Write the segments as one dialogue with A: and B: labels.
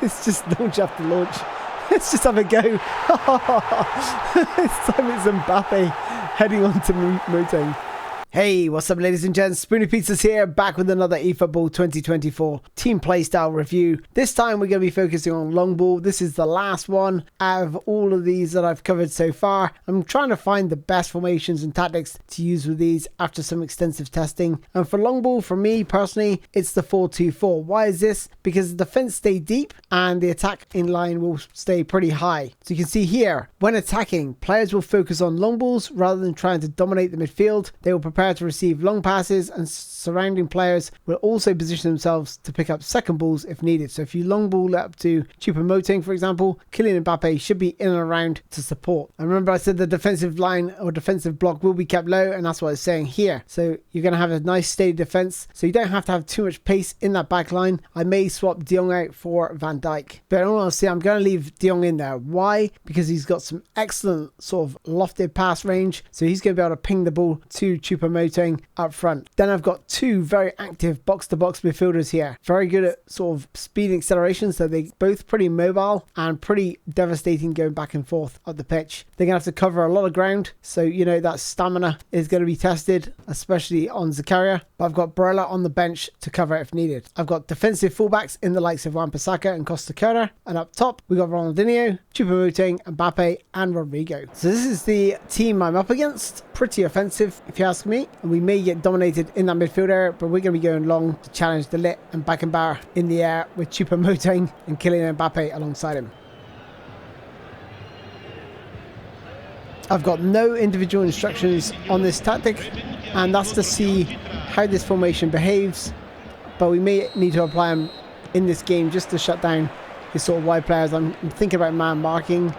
A: It's just launch after launch. Let's just have a go. This time it's Mbappe heading on to Moteng. Hey, what's up ladies and gents, Spoony Pizzas here, back with another eFootball 2024 Team Playstyle review. This time we're going to be focusing on long ball. This is the last one out of all of these that I've covered so far. I'm trying to find the best formations and tactics to use with these after some extensive testing. And for long ball, for me personally, it's the 4-2-4. Why is this? Because the defense stay deep and the attack in line will stay pretty high. So you can see here, when attacking, players will focus on long balls rather than trying to dominate the midfield. They will prepare to receive long passes, and surrounding players will also position themselves to pick up second balls if needed. So if you long ball up to Choupo-Moting, for example, Kylian Mbappe should be in and around to support. And remember, I said the defensive line or defensive block will be kept low, and that's what it's saying here. So you're going to have a nice steady defense, so you don't have to have too much pace in that back line. I may swap De Jong out for Van Dijk, but in all honesty, I'm going to leave De Jong in there. Why? Because he's got some excellent sort of lofted pass range, so he's going to be able to ping the ball to Choupo-Moting up front. Then I've got two very active box-to-box midfielders here, very good at sort of speed and acceleration, so they're both pretty mobile and pretty devastating going back and forth up the pitch. They're going to have to cover a lot of ground, so you know that stamina is going to be tested, especially on Zakaria. But I've got Barella on the bench to cover if needed. I've got defensive fullbacks in the likes of Wan-Bissaka and Costa Curta, and up top we got Ronaldinho, Choupo-Moting, Mbappe and Rodrigo. So this is the team I'm up against. Pretty offensive if you ask me, and we may get dominated in that midfield area, but we're going to be going long to challenge De Ligt and Beckenbauer in the air with Choupo-Moting and Kylian Mbappe alongside him. I've got no individual instructions on this tactic, and that's to see how this formation behaves, but we may need to apply them in this game just to shut down these sort of wide players. I'm thinking about man marking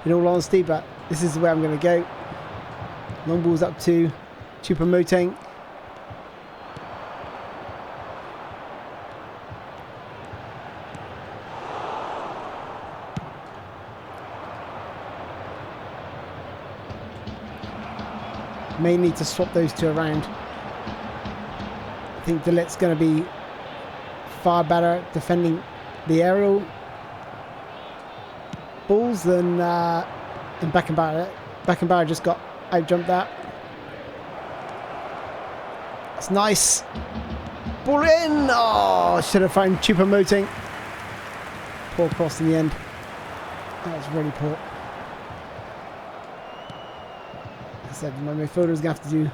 A: in all honesty, but this is the way I'm going to go. Long balls up to Choupo-Moting. May need to swap those two around. I think De Ligt's going to be far better defending the aerial balls than Beckenbauer. Beckenbauer just got out-jumped that. It's nice. Ball in! Oh, should have found Choupo-Moting. Poor cross in the end. That was really poor. Like I said, my midfielder's going to have to do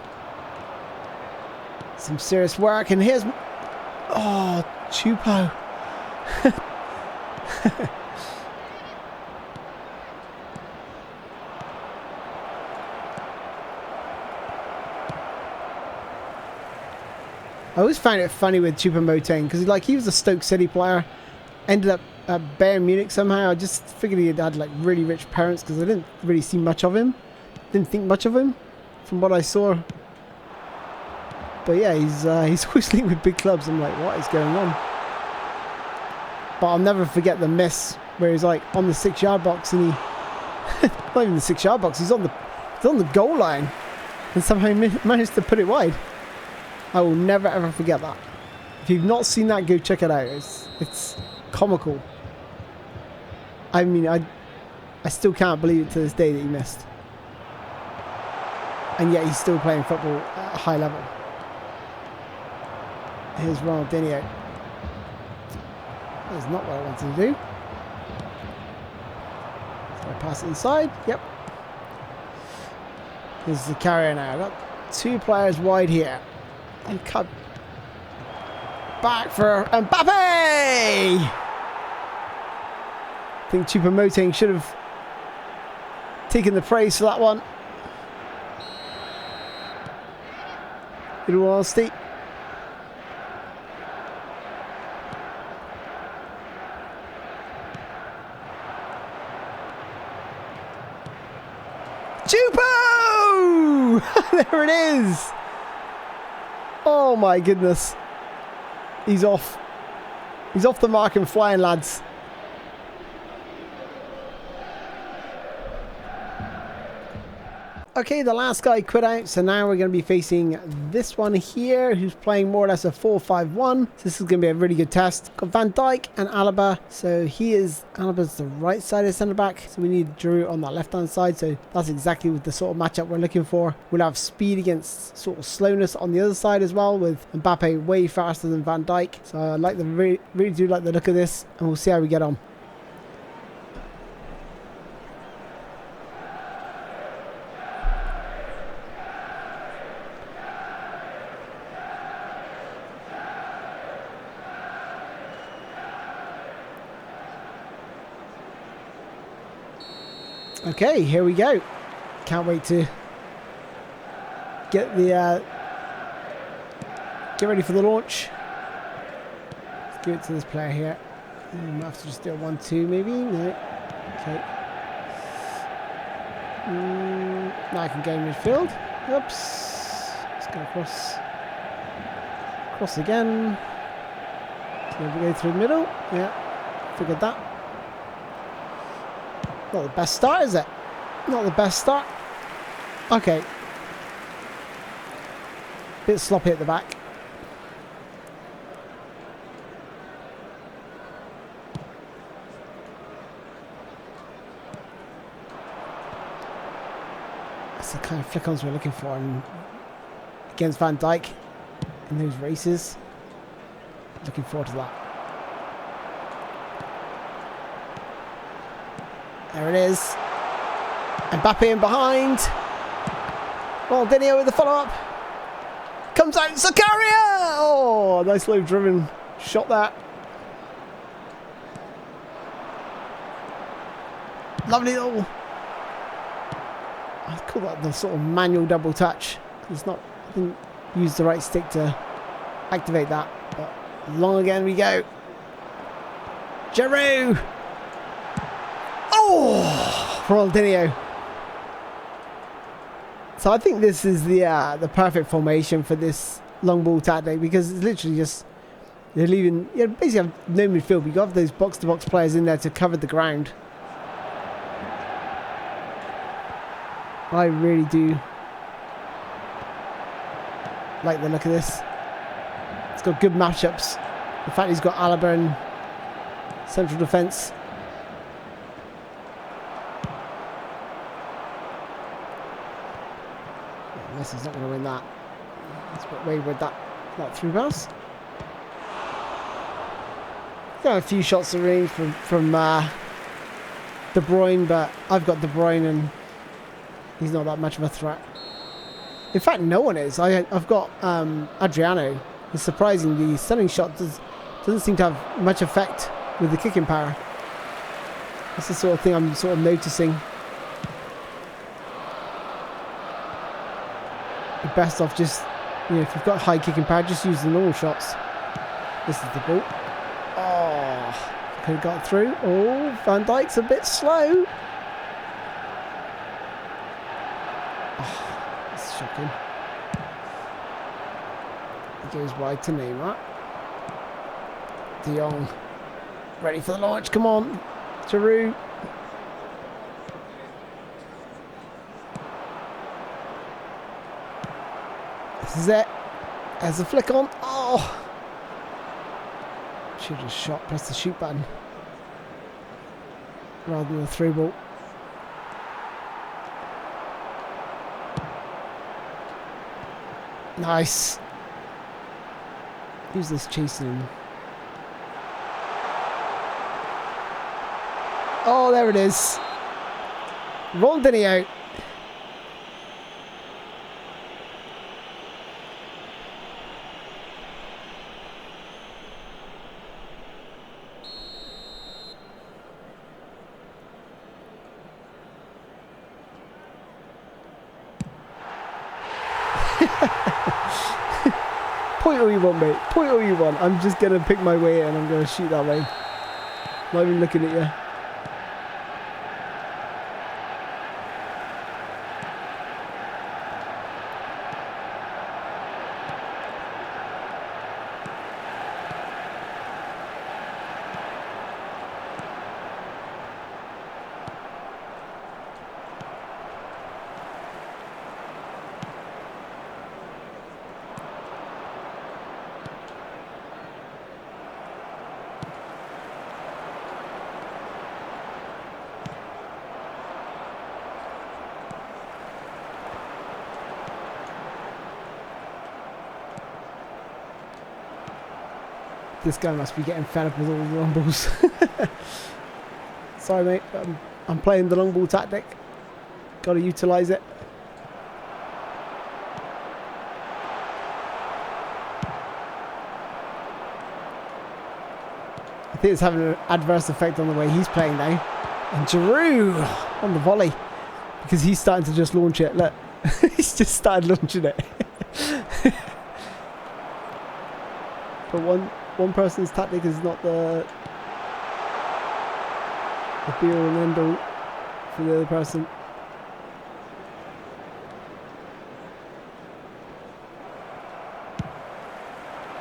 A: some serious work. And here's... Oh, Choupo. I always found it funny with Choupo-Moting because he was a Stoke City player, ended up at Bayern Munich somehow. I just figured he had like really rich parents because I didn't really see much of him. Didn't think much of him from what I saw. But yeah, he's always linked with big clubs. I'm like, what is going on? But I'll never forget the miss where he's like on the 6-yard box and he not even the 6-yard box. He's on the goal line and somehow managed to put it wide. I will never ever forget that. If you've not seen that, go check it out. It's comical. I mean, I still can't believe it to this day that he missed. And yet he's still playing football at a high level. Here's Ronaldinho. That's not what I wanted to do. So I pass it inside. Yep. Here's the carrier now. I've got two players wide here. And cut back for Mbappe! I think Choupo-Moting should have taken the praise for that one. In all honesty. Choupo! There it is! Oh my goodness. He's off. He's off the mark and flying, lads. Okay, the last guy quit out, so now we're going to be facing this one here, who's playing more or less a 4-5-1. So this is going to be a really good test. Got Van Dijk and Alaba. So Alaba's the right side of centre-back, so we need Giroud on that left-hand side. So that's exactly the sort of matchup we're looking for. We'll have speed against sort of slowness on the other side as well, with Mbappe way faster than Van Dijk. So I like really do like the look of this, and we'll see how we get on. Okay, here we go. Can't wait to get ready for the launch. Let's give it to this player here. Might have to just do a 1-2 maybe. No. Okay. Now I can go midfield. Oops. Let's go across. Cross again. Here we go through the middle. Yeah. Figured that. Not the best start, is it? Not the best start. Okay. Bit sloppy at the back. That's the kind of flick-ons we're looking for against Van Dijk in those races. Looking forward to that. There it is. Mbappe in behind. Ronaldinho with the follow-up. Comes out, Zakaria! Oh, nice low driven shot that. Lovely little... I call that the sort of manual double touch. It's not... I didn't use the right stick to activate that. But long again we go. Giroud! Oh, Ronaldinho. So I think this is the perfect formation for this long ball tactic, because it's literally just you're leaving. You basically have no midfield. You got those box-to-box players in there to cover the ground. I really do like the look of this. It's got good matchups. The fact he's got Alaba in central defence. He's not going to win that. That's a bit wayward, that through pass. Got a few shots of range from De Bruyne, but I've got De Bruyne and he's not that much of a threat. In fact, no one is. I've got Adriano. It's surprising. The stunning shot doesn't seem to have much effect with the kicking power. That's the sort of thing I'm sort of noticing. Best off just, if you've got high kicking power, just use the normal shots. This is the ball. Oh, could have got through. Oh, Van Dijk's a bit slow. Oh, that's shocking. He goes wide to Neymar. De Jong, ready for the launch. Come on, Giroud. This is it. There's a flick on. Oh! Should have shot, press the shoot button rather than the through ball. Nice. Who's this chasing him? Oh, there it is. Ronaldinho. Point all you want, mate. Point all you want. I'm just going to pick my way in and I'm going to shoot that way. Not even looking at you. This guy must be getting fed up with all the long balls. Sorry, mate. I'm playing the long ball tactic. Got to utilise it. I think it's having an adverse effect on the way he's playing now. And Giroud on the volley. Because he's starting to just launch it. Look. He's just started launching it. But one person's tactic is not the be all and end all for the other person.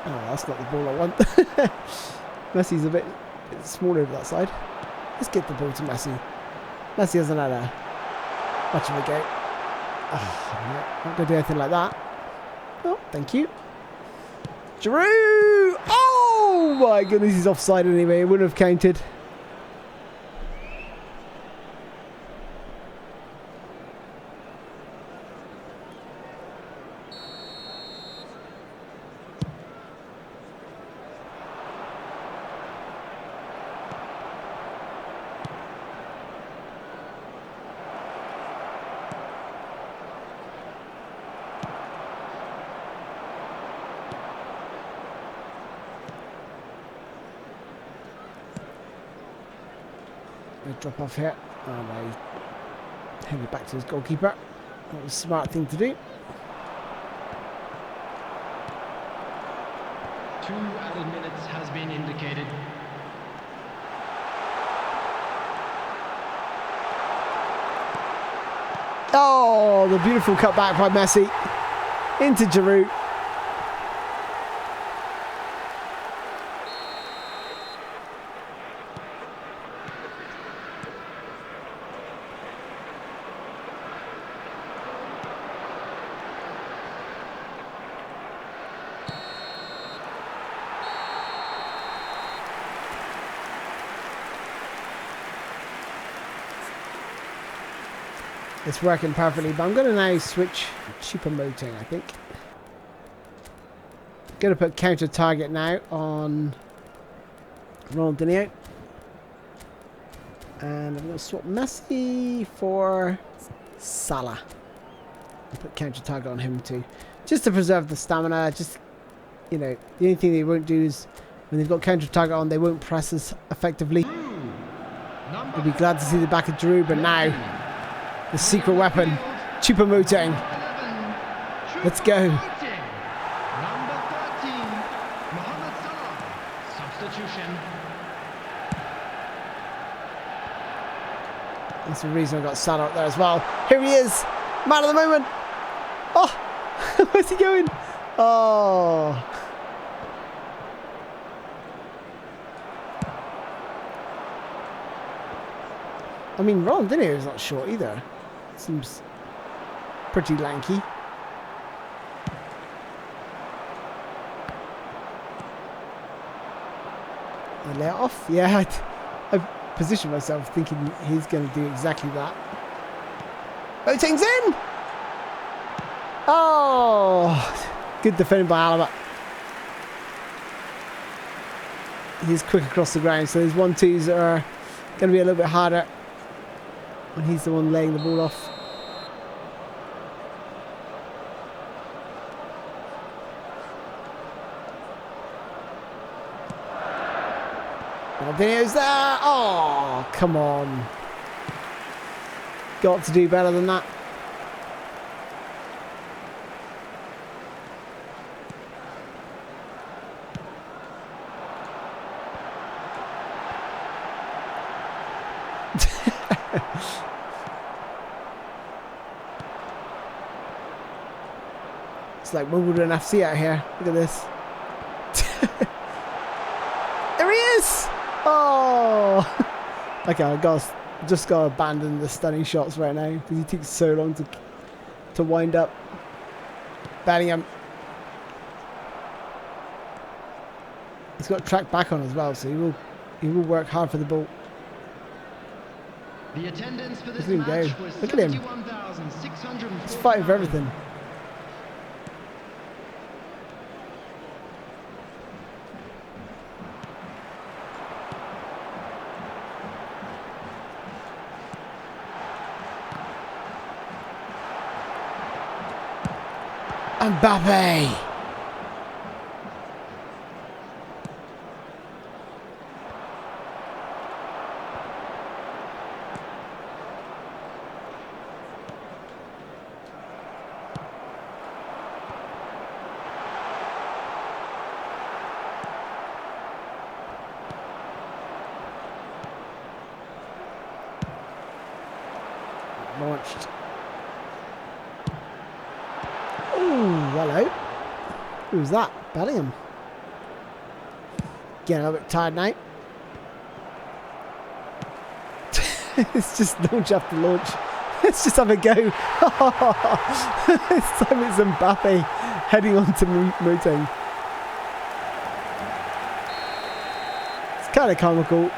A: Oh, that's not the ball I want. Messi's a bit smaller over that side. Let's get the ball to Messi. Messi hasn't had much of a go. Oh, no, not going to do anything like that. Oh, thank you. Giroud! Oh my goodness, he's offside anyway. It wouldn't have counted. Drop off here and I hand it back to his goalkeeper. That was a smart thing to do.
B: 2 added minutes has been indicated.
A: Oh, the beautiful cutback by Messi into Giroud. It's working perfectly, but I'm going to now switch cheaper moting, I think. Going to put counter target now on Ronaldinho. And I'm going to swap Messi for Salah. And put counter target on him too. Just to preserve the stamina. Just, you know, the only thing they won't do is when they've got counter target on, they won't press as effectively. I'll be glad to see the back of Giroud, but now the secret weapon, Choupo-Moting. Let's go.
B: Number 13, Mohamed Salah. Substitution.
A: That's the reason I got Salah up there as well. Here he is, man of the moment. Oh, where's he going? Oh. I mean, Ronaldinho is not short either. Seems pretty lanky. I lay it off. Yeah, I positioned myself thinking he's going to do exactly that. Boating's in! Oh! Good defending by Alaba. He's quick across the ground, so those 1-2s are going to be a little bit harder when he's the one laying the ball off. Ronaldinho's there. Oh, come on. Got to do better than that. It's like Wimbledon FC out here. Look at this. There he is! Oh! Okay, I just got to abandon the stunning shots right now because he takes so long to wind up. Bellingham. He's got track back on as well, so he will work hard for the ball.
B: The attendance for this
A: Look at him go. Look at him. He's fighting for everything. Mbappe. Launched. Oh, hello. Who's that? Bellingham. Getting a little bit tired now. It's just launch after launch. Let's just have a go. This time it's Mbappe heading on to Moteng. It's kind of comical.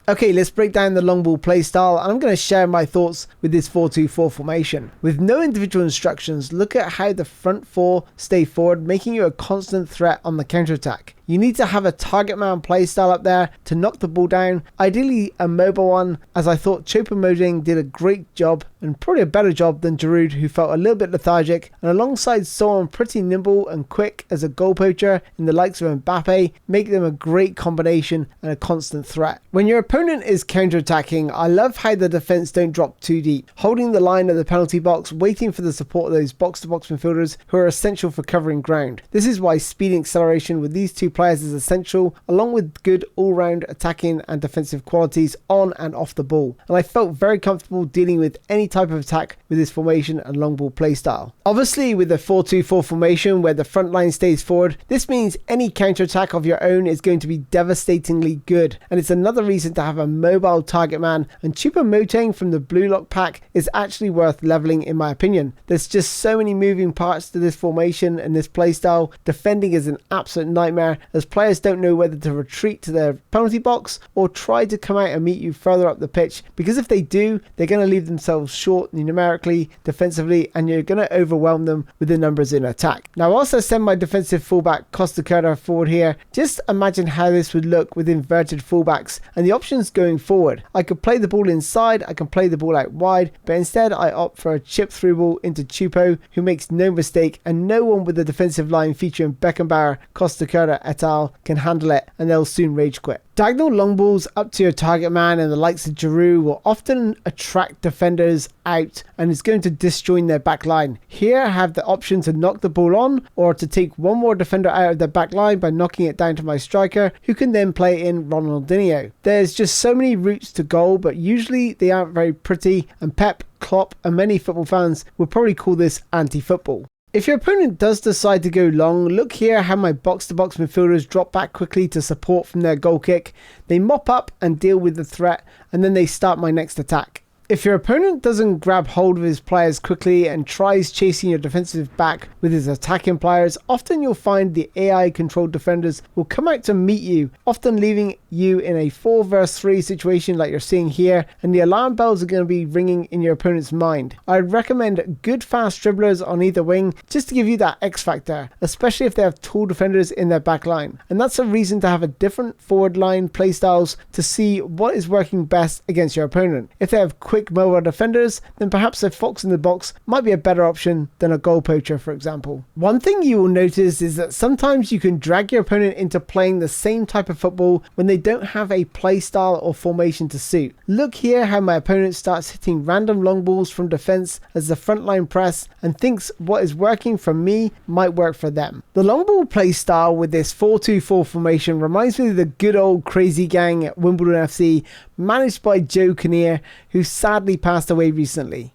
A: Okay, let's break down the long ball play style. I'm going to share my thoughts with this 4-2-4 formation. With no individual instructions, look at how the front four stay forward, making you a constant threat on the counter-attack. You need to have a target man play style up there to knock the ball down, ideally a mobile one, as I thought Choupo-Moting did a great job and probably a better job than Giroud, who felt a little bit lethargic, and alongside someone pretty nimble and quick as a goal poacher in the likes of Mbappe, make them a great combination and a constant threat. When your opponent is counter-attacking, I love how the defence don't drop too deep, holding the line of the penalty box, waiting for the support of those box-to-box midfielders who are essential for covering ground. This is why speed and acceleration with these two players is essential, along with good all-round attacking and defensive qualities on and off the ball, and I felt very comfortable dealing with any type of attack with this formation and long ball play style. Obviously, with the 4-2-4 formation where the front line stays forward, this means any counter attack of your own is going to be devastatingly good, and it's another reason to have a mobile target man, and Choupo-Moting from the Blue Lock pack is actually worth leveling in my opinion. There's just so many moving parts to this formation and this play style. Defending is an absolute nightmare as players don't know whether to retreat to their penalty box or try to come out and meet you further up the pitch, because if they do, they're going to leave themselves short numerically, defensively, and you're going to overwhelm them with the numbers in attack. Now, whilst I send my defensive fullback Costa Curta forward here, just imagine how this would look with inverted fullbacks and the options going forward. I could play the ball inside, I can play the ball out wide, but instead I opt for a chip through ball into Choupo, who makes no mistake, and no one with the defensive line featuring Beckenbauer, Costa Curta et al. Can handle it, and they'll soon rage quit. Diagonal long balls up to your target man and the likes of Giroud will often attract defenders out and is going to disjoin their back line. Here I have the option to knock the ball on or to take one more defender out of their back line by knocking it down to my striker, who can then play in Ronaldinho. There's just so many routes to goal, but usually they aren't very pretty, and Pep, Klopp and many football fans would probably call this anti-football. If your opponent does decide to go long, look here how my box-to-box midfielders drop back quickly to support from their goal kick. They mop up and deal with the threat, and then they start my next attack. If your opponent doesn't grab hold of his players quickly and tries chasing your defensive back with his attacking players, often you'll find the AI controlled defenders will come out to meet you, often leaving you in a 4 versus 3 situation like you're seeing here, and the alarm bells are going to be ringing in your opponent's mind. I'd recommend good fast dribblers on either wing just to give you that X factor, especially if they have tall defenders in their back line. And that's a reason to have a different forward line playstyles to see what is working best against your opponent. If they have quick mobile defenders, then perhaps a fox in the box might be a better option than a goal poacher, for example. One thing you will notice is that sometimes you can drag your opponent into playing the same type of football when they don't have a play style or formation to suit. Look here how my opponent starts hitting random long balls from defense as the frontline press and thinks what is working for me might work for them. The long ball play style with this 4-2-4 formation reminds me of the good old crazy gang at Wimbledon FC, managed by Joe Kinnear, who sadly passed away recently.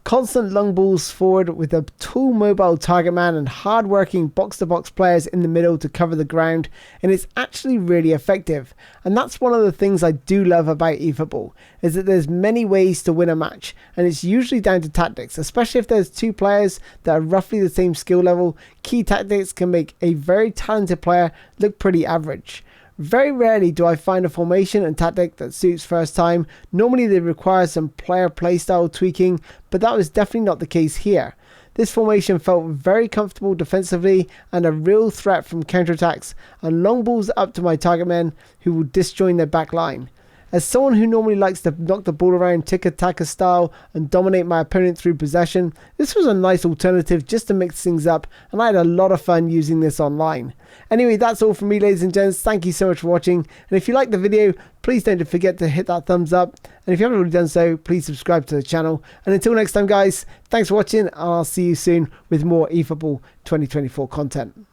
A: Constant long balls forward with a tall mobile target man and hard-working box-to-box players in the middle to cover the ground, and it's actually really effective. And that's one of the things I do love about eFootball, is that there's many ways to win a match, and it's usually down to tactics, especially if there's two players that are roughly the same skill level. Key tactics can make a very talented player look pretty average. Very rarely do I find a formation and tactic that suits first time. Normally they require some player playstyle tweaking, but that was definitely not the case here. This formation felt very comfortable defensively and a real threat from counterattacks and long balls up to my target men who will disjoin their back line. As someone who normally likes to knock the ball around tiki-taka style and dominate my opponent through possession, this was a nice alternative just to mix things up, and I had a lot of fun using this online. Anyway, that's all from me, ladies and gents. Thank you so much for watching, and if you liked the video, please don't forget to hit that thumbs up, and if you haven't already done so, please subscribe to the channel. And until next time, guys, thanks for watching, and I'll see you soon with more eFootball 2024 content.